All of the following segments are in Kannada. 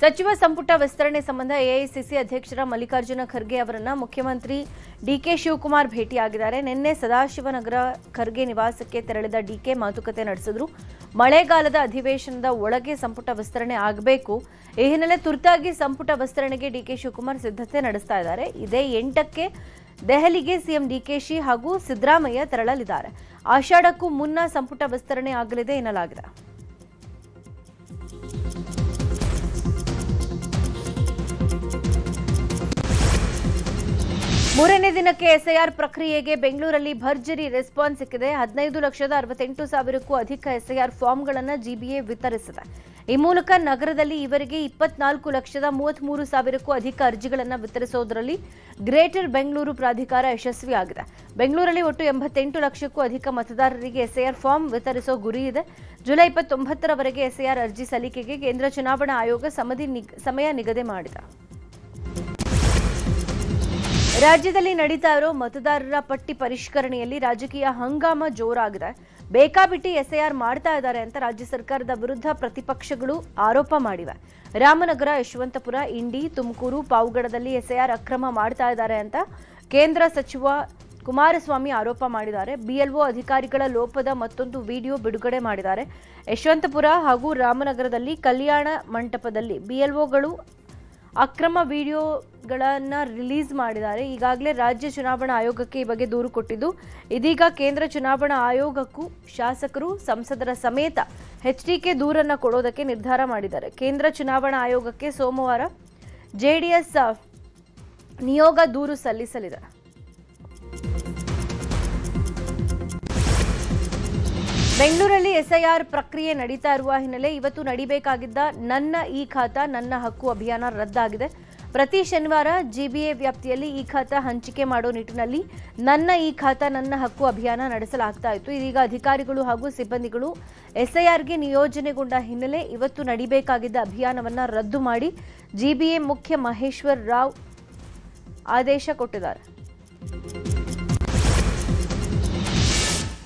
ಸಚಿವ ಸಂಪುಟ ವಿಸ್ತರಣೆ ಸಂಬಂಧ ಎಐಸಿಸಿ ಅಧ್ಯಕ್ಷರ ಮಲ್ಲಿಕಾರ್ಜುನ ಖರ್ಗೆ ಅವರನ್ನ ಮುಖ್ಯಮಂತ್ರಿ ಡಿಕೆ ಶಿವಕುಮಾರ್ ಭೇಟಿಯಾಗಿದ್ದಾರೆ. ನಿನ್ನೆ ಸದಾಶಿವನಗರ ಖರ್ಗೆ ನಿವಾಸಕ್ಕೆ ತೆರಳಿದ ಡಿಕೆ ಮಾತುಕತೆ ನಡೆಸಿದ್ರು. ಮಳೆಗಾಲದ ಅಧಿವೇಶನದ ಒಳಗೆ ಸಂಪುಟ ವಿಸ್ತರಣೆ ಆಗಬೇಕು. ಈ ಹಿನ್ನೆಲೆ ತುರ್ತಾಗಿ ಸಂಪುಟ ವಿಸ್ತರಣೆಗೆ ಡಿಕೆ ಶಿವಕುಮಾರ್ ಸಿದ್ಧತೆ ನಡೆಸ್ತಾ ಇದ್ದಾರೆ. ಇದೇ 8ಕ್ಕೆ ದೆಹಲಿಗೆ ಸಿಎಂ ಡಿಕೆಶಿ ಹಾಗೂ ಸಿದ್ದರಾಮಯ್ಯ ತೆರಳಲಿದ್ದಾರೆ. ಆಷಾಢಕ್ಕೂ ಮುನ್ನ ಸಂಪುಟ ವಿಸ್ತರಣೆ ಆಗಲಿದೆ ಎನ್ನಲಾಗಿದೆ. ಮೂರನೇ ದಿನಕ್ಕೆ ಎಸ್ಐಆರ್ ಪ್ರಕ್ರಿಯೆಗೆ ಬೆಂಗಳೂರಲ್ಲಿ ಭರ್ಜರಿ ರೆಸ್ಪಾನ್ಸ್ ಸಿಕ್ಕಿದೆ. 15,68,000ಕ್ಕೂ ಅಧಿಕ ಎಸ್ಐಆರ್ ಫಾರ್ಮ್ಗಳನ್ನು ಜಿಬಿಎ ವಿತರಿಸಿದೆ. ಈ ಮೂಲಕ ನಗರದಲ್ಲಿ ಇವರಿಗೆ 24,33,000ಕ್ಕೂ ಅಧಿಕ ಅರ್ಜಿಗಳನ್ನು ವಿತರಿಸುವುದರಲ್ಲಿ ಗ್ರೇಟರ್ ಬೆಂಗಳೂರು ಪ್ರಾಧಿಕಾರ ಯಶಸ್ವಿಯಾಗಿದೆ. ಬೆಂಗಳೂರಲ್ಲಿ ಒಟ್ಟು 88 ಲಕ್ಷಕ್ಕೂ ಅಧಿಕ ಮತದಾರರಿಗೆ ಎಸ್ಐಆರ್ ಫಾರ್ಮ್ ವಿತರಿಸುವ ಗುರಿ ಇದೆ. ಜುಲೈ 29ರವರೆಗೆ ಎಸ್ಐಆರ್ ಅರ್ಜಿ ಸಲ್ಲಿಕೆಗೆ ಕೇಂದ್ರ ಚುನಾವಣಾ ಆಯೋಗ ಸಮಯ ನಿಗದಿ ಮಾಡಿದೆ. ರಾಜ್ಯದಲ್ಲಿ ನಡೀತಾ ಇರೋ ಮತದಾರರ ಪಟ್ಟಿ ಪರಿಷ್ಕರಣೆಯಲ್ಲಿ ರಾಜಕೀಯ ಹಂಗಾಮ ಜೋರಾಗಿದೆ. ಬೇಕಾಬಿಟ್ಟಿ ಎಸ್ಐಆರ್ ಮಾಡ್ತಾ ಇದ್ದಾರೆ ಅಂತ ರಾಜ್ಯ ಸರ್ಕಾರದ ವಿರುದ್ಧ ಪ್ರತಿಪಕ್ಷಗಳು ಆರೋಪ ಮಾಡಿವೆ. ರಾಮನಗರ, ಯಶವಂತಪುರ, ಇಂಡಿ, ತುಮಕೂರು, ಪಾವಗಡದಲ್ಲಿ ಎಸ್ಐಆರ್ ಅಕ್ರಮ ಮಾಡ್ತಾ ಇದ್ದಾರೆ ಅಂತ ಕೇಂದ್ರ ಸಚಿವ ಕುಮಾರಸ್ವಾಮಿ ಆರೋಪ ಮಾಡಿದ್ದಾರೆ. ಬಿಎಲ್ಒ ಅಧಿಕಾರಿಗಳ ಲೋಪದ ಮತ್ತೊಂದು ವಿಡಿಯೋ ಬಿಡುಗಡೆ ಮಾಡಿದ್ದಾರೆ. ಯಶವಂತಪುರ ಹಾಗೂ ರಾಮನಗರದಲ್ಲಿ ಕಲ್ಯಾಣ ಮಂಟಪದಲ್ಲಿ ಬಿಎಲ್ಒಗಳು ಅಕ್ರಮ ವಿಡಿಯೋಗಳನ್ನ ರಿಲೀಸ್ ಮಾಡಿದ್ದಾರೆ. ಈಗಾಗಲೇ ರಾಜ್ಯ ಚುನಾವಣಾ ಆಯೋಗಕ್ಕೆ ಈ ಬಗ್ಗೆ ದೂರು ಕೊಟ್ಟಿದ್ದು, ಇದೀಗ ಕೇಂದ್ರ ಚುನಾವಣಾ ಆಯೋಗಕ್ಕೂ ಶಾಸಕರು, ಸಂಸದರ ಸಮೇತ ಎಚ್ಡಿಕೆ ದೂರನ್ನ ಕೊಡೋದಕ್ಕೆ ನಿರ್ಧಾರ ಮಾಡಿದ್ದಾರೆ. ಕೇಂದ್ರ ಚುನಾವಣಾ ಆಯೋಗಕ್ಕೆ ಸೋಮವಾರ ಜೆಡಿಎಸ್ ನಿಯೋಗ ದೂರು ಸಲ್ಲಿಸಲಿದೆ. ಬೆಂಗಳೂರಲ್ಲಿ ಎಸ್ಐಆರ್ ಪ್ರಕ್ರಿಯೆ ನಡೀತಾ ಇರುವ ಹಿನ್ನೆಲೆ ಇವತ್ತು ನಡೀಬೇಕಾಗಿದ್ದ ನನ್ನ ಈ ಖಾತಾ ನನ್ನ ಹಕ್ಕು ಅಭಿಯಾನ ರದ್ದಾಗಿದೆ. ಪ್ರತಿ ಶನಿವಾರ ಜಿಬಿಎ ವ್ಯಾಪ್ತಿಯಲ್ಲಿ ಈ ಖಾತಾ ಹಂಚಿಕೆ ಮಾಡೋ ನಿಟ್ಟಿನಲ್ಲಿ ನನ್ನ ಈ ಖಾತಾ ನನ್ನ ಹಕ್ಕು ಅಭಿಯಾನ ನಡೆಸಲಾಗ್ತಾ ಇತ್ತು. ಇದೀಗ ಅಧಿಕಾರಿಗಳು ಹಾಗೂ ಸಿಬ್ಬಂದಿಗಳು ಎಸ್ಐಆರ್ಗೆ ನಿಯೋಜನೆಗೊಂಡ ಹಿನ್ನೆಲೆ ಇವತ್ತು ನಡೀಬೇಕಾಗಿದ್ದ ಅಭಿಯಾನವನ್ನು ರದ್ದು ಮಾಡಿ ಜಿಬಿಎ ಮುಖ್ಯ ಮಹೇಶ್ವರ್ ರಾವ್ ಆದೇಶ ಕೊಟ್ಟಿದ್ದಾರೆ.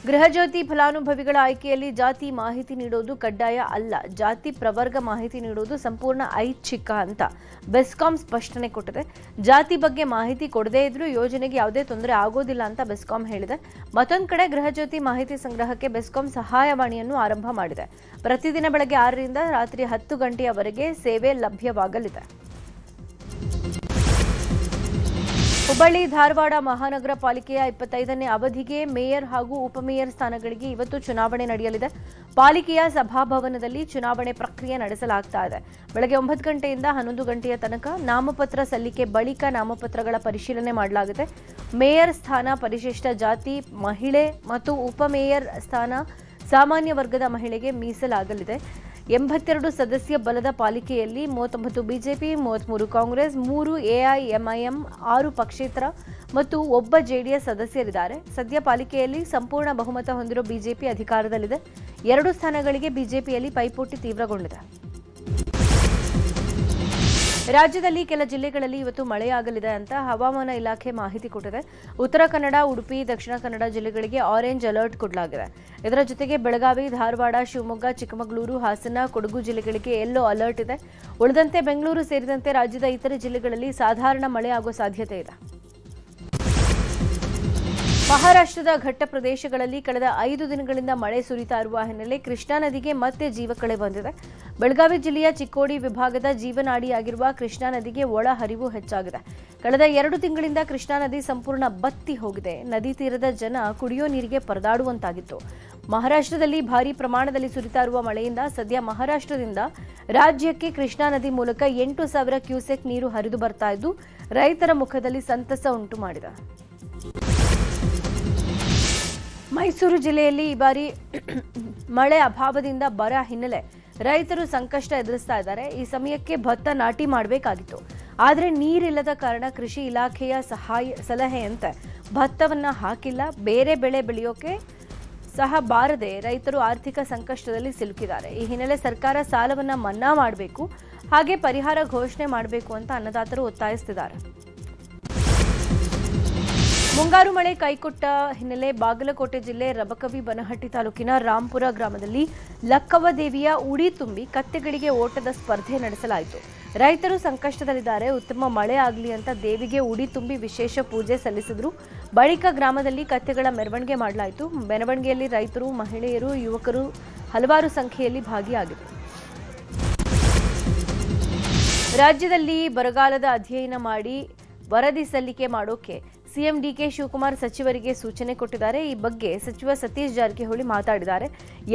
ಗೃಹಜ್ಯೋತಿ ಫಲಾನುಭವಿಗಳ ಆಯ್ಕೆಯಲ್ಲಿ ಜಾತಿ ಮಾಹಿತಿ ನೀಡೋದು ಕಡ್ಡಾಯ ಅಲ್ಲ. ಜಾತಿ ಪ್ರವರ್ಗ ಮಾಹಿತಿ ನೀಡೋದು ಸಂಪೂರ್ಣ ಐಚ್ಛಿಕ ಅಂತ ಬೆಸ್ಕಾಂ ಸ್ಪಷ್ಟನೆ ಕೊಟ್ಟಿದೆ. ಜಾತಿ ಬಗ್ಗೆ ಮಾಹಿತಿ ಕೊಡದೇ ಇದ್ರೂ ಯೋಜನೆಗೆ ಯಾವುದೇ ತೊಂದರೆ ಆಗೋದಿಲ್ಲ ಅಂತ ಬೆಸ್ಕಾಂ ಹೇಳಿದೆ. ಮತ್ತೊಂದು ಕಡೆ ಗೃಹಜ್ಯೋತಿ ಮಾಹಿತಿ ಸಂಗ್ರಹಕ್ಕೆ ಬೆಸ್ಕಾಂ ಸಹಾಯವಾಣಿಯನ್ನು ಆರಂಭ ಮಾಡಿದೆ. ಪ್ರತಿದಿನ ಬೆಳಗ್ಗೆ 6ರಿಂದ ರಾತ್ರಿ 10 ಗಂಟೆಯವರೆಗೆ ಸೇವೆ ಲಭ್ಯವಾಗಲಿದೆ. ಹುಬ್ಬಳ್ಳಿ ಧಾರವಾಡ ಮಹಾನಗರ ಪಾಲಿಕೆಯ 25ನೇ ಅವಧಿಗೆ ಮೇಯರ್ ಹಾಗೂ ಉಪಮೇಯರ್ ಸ್ಥಾನಗಳಿಗೆ ಇವತ್ತು ಚುನಾವಣೆ ನಡೆಯಲಿದೆ. ಪಾಲಿಕೆಯ ಸಭಾಭವನದಲ್ಲಿ ಚುನಾವಣೆ ಪ್ರಕ್ರಿಯೆ ನಡೆಸಲಾಗ್ತಾ ಇದೆ. ಬೆಳಗ್ಗೆ 9 ಗಂಟೆಯಿಂದ 11 ಗಂಟೆಯ ತನಕ ನಾಮಪತ್ರ ಸಲ್ಲಿಕೆ ಬಳಿಕ ನಾಮಪತ್ರಗಳ ಪರಿಶೀಲನೆ ಮಾಡಲಾಗಿದೆ. ಮೇಯರ್ ಸ್ಥಾನ ಪರಿಶಿಷ್ಟ ಜಾತಿ ಮಹಿಳೆ ಮತ್ತು ಉಪಮೇಯರ್ ಸ್ಥಾನ ಸಾಮಾನ್ಯ ವರ್ಗದ ಮಹಿಳೆಗೆ ಮೀಸಲಾಗಲಿದೆ. 82 ಸದಸ್ಯ ಬಲದ ಪಾಲಿಕೆಯಲ್ಲಿ 39 ಬಿಜೆಪಿ, 33 ಕಾಂಗ್ರೆಸ್, 3 ಎಐಎಂಐಎಂ, 6 ಪಕ್ಷೇತರ ಮತ್ತು 1 ಜೆಡಿಎಸ್ ಸದಸ್ಯರಿದ್ದಾರೆ. ಸದ್ಯ ಪಾಲಿಕೆಯಲ್ಲಿ ಸಂಪೂರ್ಣ ಬಹುಮತ ಹೊಂದಿರುವ ಬಿಜೆಪಿ ಅಧಿಕಾರದಲ್ಲಿದೆ. 2 ಸ್ಥಾನಗಳಿಗೆ ಬಿಜೆಪಿಯಲ್ಲಿ ಪೈಪೋಟಿ ತೀವ್ರಗೊಂಡಿದೆ. ರಾಜ್ಯದಲ್ಲಿ ಕೆಲ ಜಿಲ್ಲೆಗಳಲ್ಲಿ ಇವತ್ತು ಮಳೆಯಾಗಲಿದೆ ಅಂತ ಹವಾಮಾನ ಇಲಾಖೆ ಮಾಹಿತಿ ಕೊಟ್ಟಿದೆ. ಉತ್ತರ ಕನ್ನಡ, ಉಡುಪಿ, ದಕ್ಷಿಣ ಕನ್ನಡ ಜಿಲ್ಲೆಗಳಿಗೆ ಆರೆಂಜ್ ಅಲರ್ಟ್ ಕೊಡಲಾಗಿದೆ. ಇದರ ಜೊತೆಗೆ ಬೆಳಗಾವಿ, ಧಾರವಾಡ, ಶಿವಮೊಗ್ಗ, ಚಿಕ್ಕಮಗಳೂರು, ಹಾಸನ, ಕೊಡಗು ಜಿಲ್ಲೆಗಳಿಗೆ ಯೆಲ್ಲೋ ಅಲರ್ಟ್ ಇದೆ. ಉಳಿದಂತೆ ಬೆಂಗಳೂರು ಸೇರಿದಂತೆ ರಾಜ್ಯದ ಇತರೆ ಜಿಲ್ಲೆಗಳಲ್ಲಿ ಸಾಧಾರಣ ಮಳೆ ಆಗುವ ಸಾಧ್ಯತೆ ಇದೆ. ಮಹಾರಾಷ್ಟ್ರದ ಘಟ್ಟ ಪ್ರದೇಶಗಳಲ್ಲಿ ಕಳೆದ 5 ದಿನಗಳಿಂದ ಮಳೆ ಸುರಿತಾ ಇರುವ ಹಿನ್ನೆಲೆ ಕೃಷ್ಣಾ ನದಿಗೆ ಮತ್ತೆ ಜೀವಕಳೆ ಬಂದಿದೆ. ಬೆಳಗಾವಿ ಜಿಲ್ಲೆಯ ಚಿಕ್ಕೋಡಿ ವಿಭಾಗದ ಜೀವನಾಡಿಯಾಗಿರುವ ಕೃಷ್ಣಾ ನದಿಗೆ ಒಳ ಹರಿವು ಹೆಚ್ಚಾಗಿದೆ. ಕಳೆದ 2 ತಿಂಗಳಿಂದ ಕೃಷ್ಣಾ ನದಿ ಸಂಪೂರ್ಣ ಬತ್ತಿ ಹೋಗಿದೆ. ನದಿ ತೀರದ ಜನ ಕುಡಿಯೋ ನೀರಿಗೆ ಪರದಾಡುವಂತಾಗಿತ್ತು. ಮಹಾರಾಷ್ಟ್ರದಲ್ಲಿ ಭಾರೀ ಪ್ರಮಾಣದಲ್ಲಿ ಸುರಿತಾ ಇರುವ ಮಳೆಯಿಂದ ಸದ್ಯ ಮಹಾರಾಷ್ಟ್ರದಿಂದ ರಾಜ್ಯಕ್ಕೆ ಕೃಷ್ಣಾ ನದಿ ಮೂಲಕ 8,000 ಕ್ಯೂಸೆಕ್ ನೀರು ಹರಿದು ಬರ್ತಾ ಇದ್ದು ರೈತರ ಮುಖದಲ್ಲಿ ಸಂತಸ ಉಂಟು ಮಾಡಿದೆ. ಮೈಸೂರು ಜಿಲ್ಲೆಯಲ್ಲಿ ಈ ಬಾರಿ ಮಳೆ ಅಭಾವದಿಂದ ಬರ ಹಿನ್ನೆಲೆ ರೈತರು ಸಂಕಷ್ಟ ಎದುರಿಸ್ತಾ ಇದ್ದಾರೆ. ಈ ಸಮಯಕ್ಕೆ ಭತ್ತ ನಾಟಿ ಮಾಡಬೇಕಾಗಿತ್ತು. ಆದರೆ ನೀರಿಲ್ಲದ ಕಾರಣ ಕೃಷಿ ಇಲಾಖೆಯ ಸಲಹೆಯಂತೆ ಭತ್ತವನ್ನ ಹಾಕಿಲ್ಲ. ಬೇರೆ ಬೆಳೆ ಬೆಳೆಯೋಕೆ ಸಹ ಬಾರದೆ ರೈತರು ಆರ್ಥಿಕ ಸಂಕಷ್ಟದಲ್ಲಿ ಸಿಲುಕಿದ್ದಾರೆ. ಈ ಹಿನ್ನೆಲೆ ಸರ್ಕಾರ ಸಾಲವನ್ನ ಮನ್ನಾ ಮಾಡಬೇಕು, ಹಾಗೆ ಪರಿಹಾರ ಘೋಷಣೆ ಮಾಡಬೇಕು ಅಂತ ಅನ್ನದಾತರು ಒತ್ತಾಯಿಸುತ್ತಿದ್ದಾರೆ. ಮುಂಗಾರು ಮಳೆ ಕೈಕೊಟ್ಟ ಹಿನ್ನೆಲೆ ಬಾಗಲಕೋಟೆ ಜಿಲ್ಲೆ ರಬಕವಿ ಬನಹಟ್ಟಿ ತಾಲೂಕಿನ ರಾಂಪುರ ಗ್ರಾಮದಲ್ಲಿ ಲಕ್ಕವ್ವ ದೇವಿಯ ಉಡಿ ತುಂಬಿ ಕತ್ತೆಗಳಿಗೆ ಓಟದ ಸ್ಪರ್ಧೆ ನಡೆಸಲಾಯಿತು. ರೈತರು ಸಂಕಷ್ಟದಲ್ಲಿದ್ದಾರೆ, ಉತ್ತಮ ಮಳೆ ಆಗಲಿ ಅಂತ ದೇವಿಗೆ ಉಡಿ ತುಂಬಿ ವಿಶೇಷ ಪೂಜೆ ಸಲ್ಲಿಸಿದ್ರು. ಬಳಿಕ ಗ್ರಾಮದಲ್ಲಿ ಕತ್ತೆಗಳ ಮೆರವಣಿಗೆ ಮಾಡಲಾಯಿತು. ಮೆರವಣಿಗೆಯಲ್ಲಿ ರೈತರು, ಮಹಿಳೆಯರು, ಯುವಕರು ಹಲವಾರು ಸಂಖ್ಯೆಯಲ್ಲಿ ಭಾಗಿಯಾಗಿದ್ದರು. ರಾಜ್ಯದಲ್ಲಿ ಬರಗಾಲದ ಅಧ್ಯಯನ ಮಾಡಿ ವರದಿ ಸಲ್ಲಿಕೆ ಮಾಡೋಕೆ ಸಿಎಂ ಡಿಕೆ ಶಿವಕುಮಾರ್ ಸಚಿವರಿಗೆ ಸೂಚನೆ ಕೊಟ್ಟಿದ್ದಾರೆ. ಈ ಬಗ್ಗೆ ಸಚಿವ ಸತೀಶ್ ಜಾರಕಿಹೊಳಿ ಮಾತಾಡಿದ್ದಾರೆ.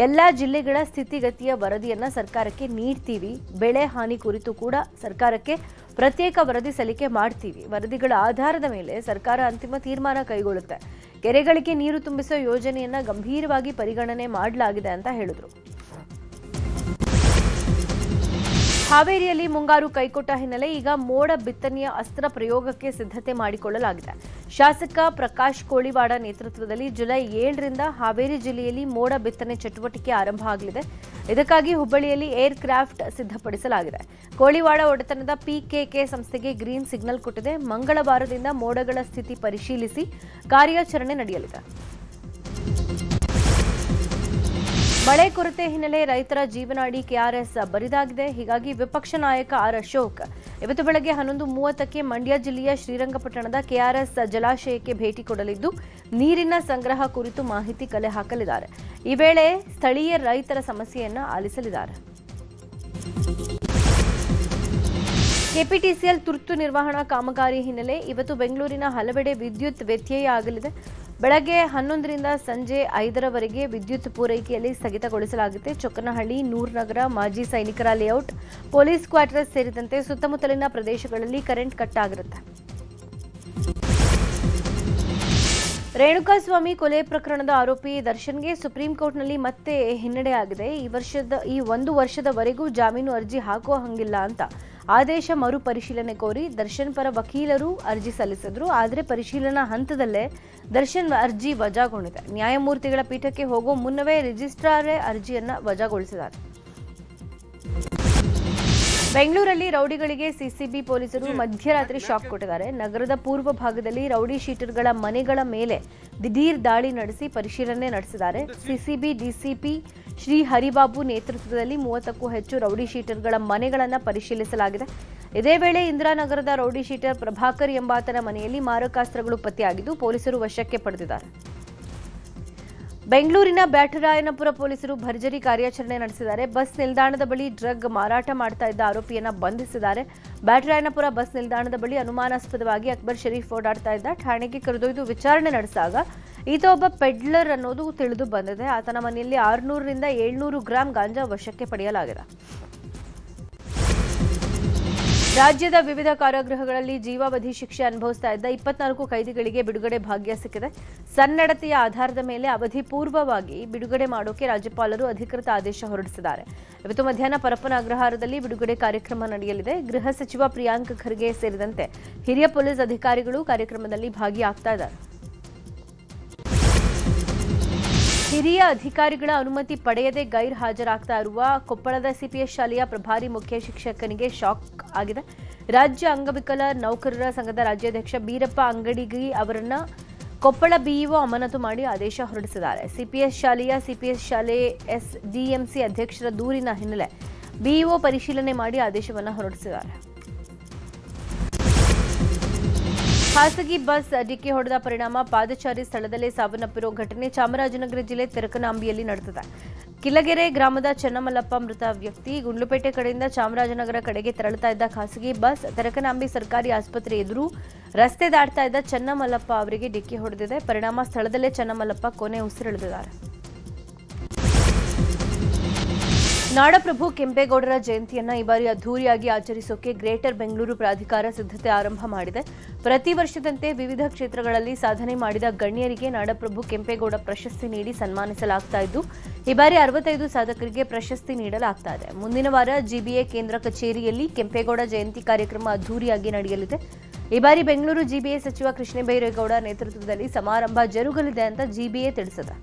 ಎಲ್ಲಾ ಜಿಲ್ಲೆಗಳ ಸ್ಥಿತಿಗತಿಯ ವರದಿಯನ್ನ ಸರ್ಕಾರಕ್ಕೆ ನೀಡ್ತೀವಿ. ಬೆಳೆ ಹಾನಿ ಕುರಿತು ಕೂಡ ಸರ್ಕಾರಕ್ಕೆ ಪ್ರತ್ಯೇಕ ವರದಿ ಸಲ್ಲಿಕೆ ಮಾಡ್ತೀವಿ. ವರದಿಗಳ ಆಧಾರದ ಮೇಲೆ ಸರ್ಕಾರ ಅಂತಿಮ ತೀರ್ಮಾನ ಕೈಗೊಳ್ಳುತ್ತೆ. ಕೆರೆಗಳಿಗೆ ನೀರು ತುಂಬಿಸುವ ಯೋಜನೆಯನ್ನ ಗಂಭೀರವಾಗಿ ಪರಿಗಣನೆ ಮಾಡಲಾಗಿದೆ ಅಂತ ಹೇಳಿದ್ರು. ಹಾವೇರಿಯಲ್ಲಿ ಮುಂಗಾರು ಕೈಕೊಟ್ಟ ಹಿನ್ನೆಲೆ ಈಗ ಮೋಡ ಬಿತ್ತನೆಯ ಅಸ್ತ್ರ ಪ್ರಯೋಗಕ್ಕೆ ಸಿದ್ಧತೆ ಮಾಡಿಕೊಳ್ಳಲಾಗಿದೆ. ಶಾಸಕ ಪ್ರಕಾಶ್ ಕೋಳಿವಾಡ ನೇತೃತ್ವದಲ್ಲಿ ಜುಲೈ 7ರಿಂದ ಹಾವೇರಿ ಜಿಲ್ಲೆಯಲ್ಲಿ ಮೋಡ ಬಿತ್ತನೆ ಚಟುವಟಿಕೆ ಆರಂಭ ಆಗಲಿದೆ. ಇದಕ್ಕಾಗಿ ಹುಬ್ಬಳ್ಳಿಯಲ್ಲಿ ಏರ್ ಕ್ರಾಫ್ಟ್ ಸಿದ್ಧಪಡಿಸಲಾಗಿದೆ. ಕೋಳಿವಾಡ ಒಡೆತನದ ಪಿಕೆಕೆ ಸಂಸ್ಥೆಗೆ ಗ್ರೀನ್ ಸಿಗ್ನಲ್ ಕೊಟ್ಟಿದೆ. ಮಂಗಳವಾರದಿಂದ ಮೋಡಗಳ ಸ್ಥಿತಿ ಪರಿಶೀಲಿಸಿ ಕಾರ್ಯಾಚರಣೆ ನಡೆಯಲಿದೆ. ಮಳೆ ಕೊರತೆ ಹಿನ್ನೆಲೆ ರೈತರ ಜೀವನಾಡಿ ಕೆಆರ್ಎಸ್ ಬರಿದಾಗಿದೆ. ಹೀಗಾಗಿ ವಿಪಕ್ಷ ನಾಯಕ ಆರ್ ಅಶೋಕ್ ಇವತ್ತು ಬೆಳಗ್ಗೆ 11:30ಕ್ಕೆ ಮಂಡ್ಯ ಜಿಲ್ಲೆಯ ಶ್ರೀರಂಗಪಟ್ಟಣದ ಕೆಆರ್ಎಸ್ ಜಲಾಶಯಕ್ಕೆ ಭೇಟಿ ಕೊಡಲಿದ್ದು ನೀರಿನ ಸಂಗ್ರಹ ಕುರಿತು ಮಾಹಿತಿ ಕಲೆ ಹಾಕಲಿದ್ದಾರೆ. ಈ ವೇಳೆ ಸ್ಥಳೀಯ ರೈತರ ಸಮಸ್ಯೆಯನ್ನು ಆಲಿಸಲಿದ್ದಾರೆ. ಕೆಪಿಟಿಸಿಎಲ್ ತುರ್ತು ನಿರ್ವಹಣಾ ಕಾಮಗಾರಿ ಹಿನ್ನೆಲೆ ಇವತ್ತು ಬೆಂಗಳೂರಿನ ಹಲವೆಡೆ ವಿದ್ಯುತ್ ವ್ಯತ್ಯಯ ಆಗಲಿದೆ. ಬೆಳಗ್ಗೆ 11ರಿಂದ ಸಂಜೆ 5ರವರೆಗೆ ವಿದ್ಯುತ್ ಪೂರೈಕೆಯಲ್ಲಿ ಸ್ಥಗಿತಗೊಳಿಸಲಾಗಿದೆ. ಚೊಕ್ಕನಹಳ್ಳಿ, ನೂರ್ನಗರ, ಮಾಜಿ ಸೈನಿಕರ ಲೇಔಟ್, ಪೊಲೀಸ್ ಕ್ವಾರ್ಟರ್ಸ್ ಸೇರಿದಂತೆ ಸುತ್ತಮುತ್ತಲಿನ ಪ್ರದೇಶಗಳಲ್ಲಿ ಕರೆಂಟ್ ಕಟ್ ಆಗಿರುತ್ತೆ. ರೇಣುಕಾಸ್ವಾಮಿ ಕೊಲೆ ಪ್ರಕರಣದ ಆರೋಪಿ ದರ್ಶನ್ಗೆ ಸುಪ್ರೀಂ ಕೋರ್ಟ್ನಲ್ಲಿ ಮತ್ತೆ ಹಿನ್ನಡೆಯಾಗಿದೆ. ಈ 1 ವರ್ಷದವರೆಗೂ ಜಾಮೀನು ಅರ್ಜಿ ಹಾಕುವ ಹಂಗಿಲ್ಲ ಅಂತ ಆದೇಶ ಮರುಪರಿಶೀಲನೆ ಕೋರಿ ದರ್ಶನ್ ಪರ ವಕೀಲರು ಅರ್ಜಿ ಸಲ್ಲಿಸಿದ್ರು. ಆದರೆ ಪರಿಶೀಲನಾ ಹಂತದಲ್ಲೇ ದರ್ಶನ್ ಅರ್ಜಿ ವಜಾಗೊಂಡಿದೆ. ನ್ಯಾಯಮೂರ್ತಿಗಳ ಪೀಠಕ್ಕೆ ಹೋಗೋ ಮುನ್ನವೇ ರಿಜಿಸ್ಟ್ರಾರೇ ಅರ್ಜಿಯನ್ನ ವಜಾಗೊಳಿಸಿದ್ದಾರೆ. ಬೆಂಗಳೂರಲ್ಲಿ ರೌಡಿಗಳಿಗೆ ಸಿಸಿಬಿ ಪೊಲೀಸರು ಮಧ್ಯರಾತ್ರಿ ಶಾಕ್ ಕೊಟ್ಟಿದ್ದಾರೆ. ನಗರದ ಪೂರ್ವ ಭಾಗದಲ್ಲಿ ರೌಡಿ ಶೀಟರ್ಗಳ ಮನೆಗಳ ಮೇಲೆ ದಿಢೀರ್ ದಾಳಿ ನಡೆಸಿ ಪರಿಶೀಲನೆ ನಡೆಸಿದ್ದಾರೆ. ಸಿಸಿಬಿ ಡಿಸಿಪಿ ಶ್ರೀ ಹರಿಬಾಬು ನೇತೃತ್ವದಲ್ಲಿ 30ಕ್ಕೂ ಹೆಚ್ಚು ರೌಡಿ ಶೀಟರ್ಗಳ ಮನೆಗಳನ್ನು ಪರಿಶೀಲಿಸಲಾಗಿದೆ. ಇದೇ ವೇಳೆ ಇಂದಿರಾನಗರದ ರೌಡಿ ಶೀಟರ್ ಪ್ರಭಾಕರ್ ಎಂಬಾತನ ಮನೆಯಲ್ಲಿ ಮಾರಕಾಸ್ತ್ರಗಳು ಪತ್ತೆಯಾಗಿದ್ದು ಪೊಲೀಸರು ವಶಕ್ಕೆ ಪಡೆದಿದ್ದಾರೆ. ಬೆಂಗಳೂರಿನ ಬ್ಯಾಟರಾಯನಪುರ ಪೊಲೀಸರು ಭರ್ಜರಿ ಕಾರ್ಯಾಚರಣೆ ನಡೆಸಿದ್ದಾರೆ. ಬಸ್ ನಿಲ್ದಾಣದ ಬಳಿ ಡ್ರಗ್ ಮಾರಾಟ ಮಾಡ್ತಾ ಇದ್ದ ಆರೋಪಿಯನ್ನ ಬಂಧಿಸಿದ್ದಾರೆ. ಬ್ಯಾಟರಾಯನಪುರ ಬಸ್ ನಿಲ್ದಾಣದ ಬಳಿ ಅನುಮಾನಾಸ್ಪದವಾಗಿ ಅಕ್ಬರ್ ಶರೀಫ್ ಓಡಾಡ್ತಾ ಇದ್ದ. ಠಾಣೆಗೆ ಕರೆದೊಯ್ದು ವಿಚಾರಣೆ ನಡೆಸಿದಾಗ ಈತ ಒಬ್ಬ ಪೆಡ್ಲರ್ ಅನ್ನೋದು ತಿಳಿದು ಬಂದಿದೆ. ಆತನ ಮನೆಯಲ್ಲಿ 600ರಿಂದ 700 ಗ್ರಾಂ ಗಾಂಜಾ ವಶಕ್ಕೆ ಪಡೆಯಲಾಗಿದೆ. ರಾಜ್ಯದ ವಿವಿಧ ಕಾರಾಗೃಹಗಳಲ್ಲಿ ಜೀವಾವಧಿ ಶಿಕ್ಷೆ ಅನುಭವಿಸ್ತಾ ಇದ್ದ 24 ಕೈದಿಗಳಿಗೆ ಬಿಡುಗಡೆ ಭಾಗ್ಯ ಸಿಕ್ಕಿದೆ. ಸನ್ನಡತೆಯ ಆಧಾರದ ಮೇಲೆ ಅವಧಿ ಪೂರ್ವವಾಗಿ ಬಿಡುಗಡೆ ಮಾಡೋಕೆ ರಾಜ್ಯಪಾಲರು ಅಧಿಕೃತ ಆದೇಶ ಹೊರಡಿಸಿದ್ದಾರೆ. ಇವತ್ತು ಮಧ್ಯಾಹ್ನ ಪರಪ್ಪನ ಅಗ್ರಹಾರದಲ್ಲಿ ಬಿಡುಗಡೆ ಕಾರ್ಯಕ್ರಮ ನಡೆಯಲಿದೆ. ಗೃಹ ಸಚಿವ ಪ್ರಿಯಾಂಕ್ ಖರ್ಗೆ ಸೇರಿದಂತೆ ಹಿರಿಯ ಪೊಲೀಸ್ ಅಧಿಕಾರಿಗಳು ಕಾರ್ಯಕ್ರಮದಲ್ಲಿ ಭಾಗಿಯಾಗ್ತಾ ಇದ್ದಾರೆ. ಹಿರಿಯ ಅಧಿಕಾರಿಗಳ ಅನುಮತಿ ಪಡೆಯದೆ ಗೈರ್ ಹಾಜರಾಗ್ತಾ ಇರುವ ಕೊಪ್ಪಳದ ಸಿಪಿಎಸ್ ಶಾಲೆಯ ಪ್ರಭಾರಿ ಮುಖ್ಯ ಶಿಕ್ಷಕನಿಗೆ ಶಾಕ್ ಆಗಿದೆ. ರಾಜ್ಯ ಅಂಗವಿಕಲ ನೌಕರರ ಸಂಘದ ರಾಜ್ಯಾಧ್ಯಕ್ಷ ಬೀರಪ್ಪ ಅಂಗಡಿಗಿ ಅವರನ್ನ ಕೊಪ್ಪಳ ಬಿಇಒ ಅಮಾನತು ಮಾಡಿ ಆದೇಶ ಹೊರಡಿಸಿದ್ದಾರೆ. ಸಿಪಿಎಸ್ ಶಾಲೆ ಎಸ್ಡಿಎಂಸಿ ಅಧ್ಯಕ್ಷರ ದೂರಿನ ಹಿನ್ನೆಲೆ ಬಿಇಒ ಪರಿಶೀಲನೆ ಮಾಡಿ ಆದೇಶವನ್ನು ಹೊರಡಿಸಿದ್ದಾರೆ. ಖಾಸಗಿ ಬಸ್ ಡಿಕ್ಕಿ ಹೊಡೆದ ಪರಿಣಾಮ ಪಾದಚಾರಿ ಸ್ಥಳದಲ್ಲೇ ಸಾವನ್ನಪ್ಪಿರುವ ಘಟನೆ ಚಾಮರಾಜನಗರ ಜಿಲ್ಲೆ ತೆರಕನಾಂಬಿಯಲ್ಲಿ ನಡೆದಿದೆ. ಕಿಲಗೆರೆ ಗ್ರಾಮದ ಚೆನ್ನಮಲ್ಲಪ್ಪ ಮೃತ ವ್ಯಕ್ತಿ. ಗುಂಡ್ಲುಪೇಟೆ ಕಡೆಯಿಂದ ಚಾಮರಾಜನಗರ ಕಡೆಗೆ ತೆರಳುತ್ತಾ ಇದ್ದ ಖಾಸಗಿ ಬಸ್ ತೆರಕನಾಂಬಿ ಸರ್ಕಾರಿ ಆಸ್ಪತ್ರೆ ಎದುರು ರಸ್ತೆ ದಾಟ್ತಾ ಇದ್ದ ಚೆನ್ನಮಲ್ಲಪ್ಪ ಅವರಿಗೆ ಡಿಕ್ಕಿ ಹೊಡೆದಿದೆ. ಪರಿಣಾಮ ಸ್ಥಳದಲ್ಲೇ ಚೆನ್ನಮಲ್ಲಪ್ಪ ಕೊನೆ ಉಸಿರೆಳೆದಿದ್ದಾರೆ. ನಾಡಪ್ರಭು ಕೆಂಪೇಗೌಡರ ಜಯಂತಿಯನ್ನ ಈ ಬಾರಿ ಅದ್ದೂರಿಯಾಗಿ ಆಚರಿಸೋಕೆ ಗ್ರೇಟರ್ ಬೆಂಗಳೂರು ಪ್ರಾಧಿಕಾರ ಸಿದ್ಧತೆ ಆರಂಭ ಮಾಡಿದೆ. ಪ್ರತಿ ವರ್ಷದಂತೆ ವಿವಿಧ ಕ್ಷೇತ್ರಗಳಲ್ಲಿ ಸಾಧನೆ ಮಾಡಿದ ಗಣ್ಯರಿಗೆ ನಾಡಪ್ರಭು ಕೆಂಪೇಗೌಡ ಪ್ರಶಸ್ತಿ ನೀಡಿ ಸನ್ಮಾನಿಸಲಾಗ್ತಾ ಇದ್ದು ಈ ಬಾರಿ 65 ಸಾಧಕರಿಗೆ ಪ್ರಶಸ್ತಿ ನೀಡಲಾಗ್ತಾ ಇದೆ. ಮುಂದಿನ ವಾರ ಜಿಬಿಎ ಕೇಂದ್ರ ಕಚೇರಿಯಲ್ಲಿ ಕೆಂಪೇಗೌಡ ಜಯಂತಿ ಕಾರ್ಯಕ್ರಮ ಅದ್ದೂರಿಯಾಗಿ ನಡೆಯಲಿದೆ. ಈ ಬಾರಿ ಬೆಂಗಳೂರು ಜಿಬಿಎ ಸಚಿವ ಕೃಷ್ಣ ಬೈರೇಗೌಡ ನೇತೃತ್ವದಲ್ಲಿ ಸಮಾರಂಭ ಜರುಗಲಿದೆ ಅಂತ ಜಿಬಿಎ ತಿಳಿಸಿದೆ.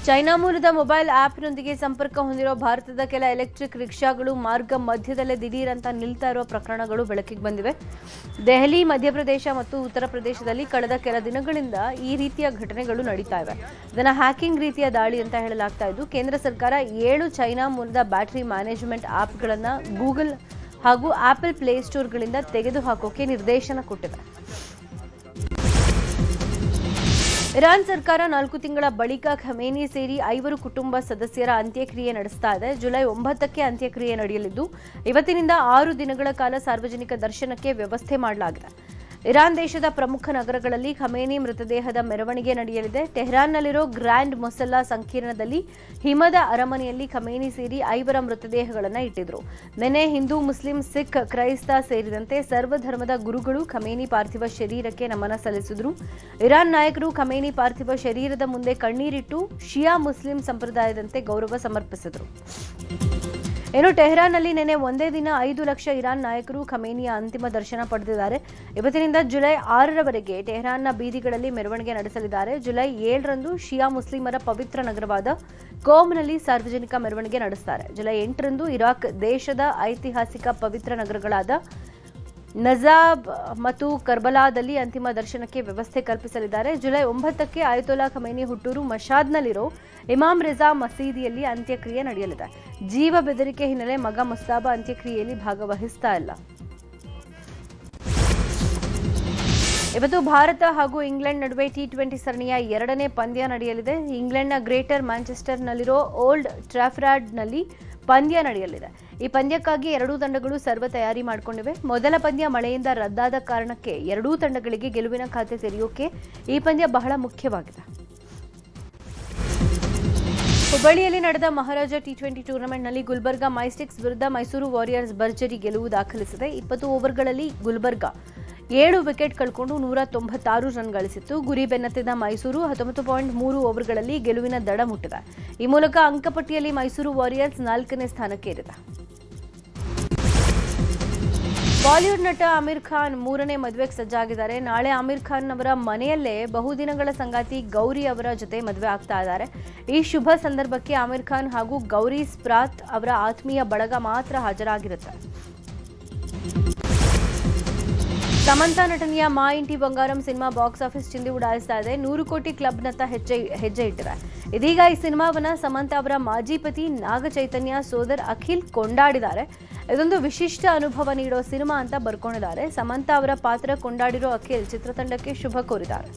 ಚೈನಾ ಮೂಲದ ಮೊಬೈಲ್ ಆಪ್ನೊಂದಿಗೆ ಸಂಪರ್ಕ ಹೊಂದಿರೋ ಭಾರತದ ಕೆಲ ಎಲೆಕ್ಟ್ರಿಕ್ ರಿಕ್ಷಾಗಳು ಮಾರ್ಗ ಮಧ್ಯದಲ್ಲೇ ದಿಢೀರ್ ಅಂತ ನಿಲ್ತಾ ಇರುವ ಪ್ರಕರಣಗಳು ಬೆಳಕಿಗೆ ಬಂದಿವೆ. ದೆಹಲಿ, ಮಧ್ಯಪ್ರದೇಶ ಮತ್ತು ಉತ್ತರ ಪ್ರದೇಶದಲ್ಲಿ ಕಳೆದ ಕೆಲ ದಿನಗಳಿಂದ ಈ ರೀತಿಯ ಘಟನೆಗಳು ನಡೀತಾ ಇವೆ. ಇದನ್ನು ಹ್ಯಾಕಿಂಗ್ ರೀತಿಯ ದಾಳಿ ಅಂತ ಹೇಳಲಾಗ್ತಾ ಇದ್ದು, ಕೇಂದ್ರ ಸರ್ಕಾರ 7 ಚೈನಾ ಮೂಲದ ಬ್ಯಾಟರಿ ಮ್ಯಾನೇಜ್ಮೆಂಟ್ ಆಪ್ಗಳನ್ನು ಗೂಗಲ್ ಹಾಗೂ ಆಪಲ್ ಪ್ಲೇಸ್ಟೋರ್ಗಳಿಂದ ತೆಗೆದುಹಾಕೋಕೆ ನಿರ್ದೇಶನ ಕೊಟ್ಟಿದೆ. ಇರಾನ್ ಸರ್ಕಾರ 4 ತಿಂಗಳ ಬಳಿಕ ಖಮೇನಿ ಸೇರಿ 5 ಕುಟುಂಬ ಸದಸ್ಯರ ಅಂತ್ಯಕ್ರಿಯೆ ನಡೆಸ್ತಾ ಇದೆ. ಜುಲೈ 9ಕ್ಕೆ ಅಂತ್ಯಕ್ರಿಯೆ ನಡೆಯಲಿದ್ದು, ಇವತ್ತಿನಿಂದ 6 ದಿನಗಳ ಕಾಲ ಸಾರ್ವಜನಿಕ ದರ್ಶನಕ್ಕೆ ವ್ಯವಸ್ಥೆ ಮಾಡಲಾಗಿದೆ. ಇರಾನ್ ದೇಶದ ಪ್ರಮುಖ ನಗರಗಳಲ್ಲಿ ಖಮೇನಿ ಮೃತದೇಹದ ಮೆರವಣಿಗೆ ನಡೆಯಲಿದೆ. ಟೆಹರಾನ್ನಲ್ಲಿರೋ ಗ್ರ್ಯಾಂಡ್ ಮೊಸಲ್ಲಾ ಸಂಕೀರ್ಣದಲ್ಲಿ ಹಿಮದ ಅರಮನೆಯಲ್ಲಿ ಖಮೇನಿ ಸೇರಿ 5 ಮೃತದೇಹಗಳನ್ನು ಇಟ್ಟಿದ್ರು. ನಿನ್ನೆ ಹಿಂದೂ, ಮುಸ್ಲಿಂ, ಸಿಖ್, ಕ್ರೈಸ್ತ ಸೇರಿದಂತೆ ಸರ್ವಧರ್ಮದ ಗುರುಗಳು ಖಮೇನಿ ಪಾರ್ಥಿವ ಶರೀರಕ್ಕೆ ನಮನ ಸಲ್ಲಿಸಿದ್ರು. ಇರಾನ್ ನಾಯಕರು ಖಮೇನಿ ಪಾರ್ಥಿವ ಶರೀರದ ಮುಂದೆ ಕಣ್ಣೀರಿಟ್ಟು ಶಿಯಾ ಮುಸ್ಲಿಂ ಸಂಪ್ರದಾಯದಂತೆ ಗೌರವ ಸಮರ್ಪಿಸಿದರು. ಇನ್ನು ಟೆಹರಾನ್ನಲ್ಲಿ ನಿನ್ನೆ ಒಂದೇ ದಿನ 5 ಲಕ್ಷ ಇರಾನ್ ನಾಯಕರು ಖಮೇನಿಯ ಅಂತಿಮ ದರ್ಶನ ಪಡೆದಿದ್ದಾರೆ. ಇವತ್ತಿನಿಂದ ಜುಲೈ 6ರವರೆಗೆ ಟೆಹರಾನ್ನ ಬೀದಿಗಳಲ್ಲಿ ಮೆರವಣಿಗೆ ನಡೆಸಲಿದ್ದಾರೆ. ಜುಲೈ 7ರಂದು ಶಿಯಾ ಮುಸ್ಲಿಮರ ಪವಿತ್ರ ನಗರವಾದ ಕೋಮ್ನಲ್ಲಿ ಸಾರ್ವಜನಿಕ ಮೆರವಣಿಗೆ ನಡೆಸುತ್ತಾರೆ. ಜುಲೈ 8ರಂದು ಇರಾಕ್ ದೇಶದ ಐತಿಹಾಸಿಕ ಪವಿತ್ರ ನಗರಗಳಾದ ನಜಾಬ್ ಮತ್ತು ಕರ್ಬಲಾದಲ್ಲಿ ಅಂತಿಮ ದರ್ಶನಕ್ಕೆ ವ್ಯವಸ್ಥೆ ಕಲ್ಪಿಸಲಿದ್ದಾರೆ. ಜುಲೈ 9ಕ್ಕೆ ಆಯತೊಲ್ಲಾ ಖಮೇನಿ ಹುಟ್ಟೂರು ಮಷಾದ್ನಲ್ಲಿರೋ ಇಮಾಮ್ ರಿಜಾ ಮಸೀದಿಯಲ್ಲಿ ಅಂತ್ಯಕ್ರಿಯೆ ನಡೆಯಲಿದೆ. ಜೀವ ಬೆದರಿಕೆ ಹಿನ್ನೆಲೆ ಮಗ ಮುಸ್ತಾಬಾ ಅಂತ್ಯಕ್ರಿಯೆಯಲ್ಲಿ ಭಾಗವಹಿಸ್ತಾ ಇಲ್ಲ. ಇವತ್ತು ಭಾರತ ಹಾಗೂ ಇಂಗ್ಲೆಂಡ್ ನಡುವೆ T20 ಸರಣಿಯ 2ನೇ ಪಂದ್ಯ ನಡೆಯಲಿದೆ. ಇಂಗ್ಲೆಂಡ್ನ ಗ್ರೇಟರ್ ಮ್ಯಾಂಚೆಸ್ಟರ್ನಲ್ಲಿರೋ ಓಲ್ಡ್ ಟ್ರಾಫರ್ಡ್ನಲ್ಲಿ ಪಂದ್ಯ ನಡೆಯಲಿದೆ. ಈ ಪಂದ್ಯಕ್ಕಾಗಿ ಎರಡೂ ತಂಡಗಳು ಸರ್ವ ತಯಾರಿ ಮಾಡಿಕೊಂಡಿವೆ. ಮೊದಲ ಪಂದ್ಯ ಮಳೆಯಿಂದ ರದ್ದಾದ ಕಾರಣಕ್ಕೆ ಎರಡೂ ತಂಡಗಳಿಗೆ ಗೆಲುವಿನ ಖಾತೆ ತೆರೆಯೋಕೆ ಈ ಪಂದ್ಯ ಬಹಳ ಮುಖ್ಯವಾಗಿದೆ. ಹುಬ್ಬಳ್ಳಿಯಲ್ಲಿ ನಡೆದ ಮಹಾರಾಜ T20 ಟೂರ್ನಮೆಂಟ್ನಲ್ಲಿ ಗುಲ್ಬರ್ಗಾ ಮೈಸ್ಟಿಕ್ಸ್ ವಿರುದ್ಧ ಮೈಸೂರು ವಾರಿಯರ್ಸ್ ಭರ್ಜರಿ ಗೆಲುವು ದಾಖಲಿಸಿದೆ. 20 ಓವರ್ಗಳಲ್ಲಿ ಗುಲ್ಬರ್ಗಾ 7 ವಿಕೆಟ್ ಕಳ್ಕೊಂಡು 196 ರನ್ ಗಳಿಸಿತ್ತು. ಗುರಿ ಬೆನ್ನತ್ತಿದ ಮೈಸೂರು 19.3 ಓವರ್ಗಳಲ್ಲಿ ಗೆಲುವಿನ ದಡ ಮುಟ್ಟಿದೆ. ಈ ಮೂಲಕ ಅಂಕಪಟ್ಟಿಯಲ್ಲಿ ಮೈಸೂರು ವಾರಿಯರ್ಸ್ 4ನೇ ಸ್ಥಾನಕ್ಕೇರಿದೆ. ಬಾಲಿವುಡ್ ನಟ ಆಮಿರ್ ಖಾನ್ 3ನೇ ಮದುವೆಗೆ ಸಜ್ಜಾಗಿದ್ದಾರೆ. ನಾಳೆ ಆಮಿರ್ ಖಾನ್ ಅವರ ಮನೆಯಲ್ಲೇ ಬಹುದಿನಗಳ ಸಂಗಾತಿ ಗೌರಿ ಅವರ ಜೊತೆ ಮದುವೆ ಆಗ್ತಾ ಇದ್ದಾರೆ. ಈ ಶುಭ ಸಂದರ್ಭಕ್ಕೆ ಆಮಿರ್ ಖಾನ್ ಹಾಗೂ ಗೌರಿ ಸ್ಪ್ರಾತ್ ಅವರ ಆತ್ಮೀಯ ಬಳಗ ಮಾತ್ರ ಹಾಜರಾಗಿರುತ್ತೆ. ಸಮಂತಾ ನಟನೆಯ ಮಾ ಇಂಟಿ ಬಂಗಾರಂ ಸಿನಿಮಾ ಬಾಕ್ಸ್ ಆಫೀಸ್ ಚಿಂದಿ ಉಡಾಯಿಸ್ತಾ ಇದೆ. 100 ಕೋಟಿ ಕ್ಲಬ್ನತ್ತ ಹೆಜ್ಜೆ ಇಟ್ಟಿದೆ. ಇದೀಗ ಈ ಸಿನಿಮಾವನ್ನ ಸಮಂತಾ ಅವರ ಮಾಜಿ ಪತಿ ನಾಗ ಚೈತನ್ಯ ಸೋದರ್ ಅಖಿಲ್ ಕೊಂಡಾಡಿದ್ದಾರೆ. ಇದೊಂದು ವಿಶಿಷ್ಟ ಅನುಭವ ನೀಡೋ ಸಿನಿಮಾ ಅಂತ ಬರ್ಕೊಂಡಿದ್ದಾರೆ. ಸಮಂತಾ ಅವರ ಪಾತ್ರ ಕೊಂಡಾಡಿರೋ ಅಖಿಲ್ ಚಿತ್ರತಂಡಕ್ಕೆ ಶುಭ ಕೋರಿದ್ದಾರೆ.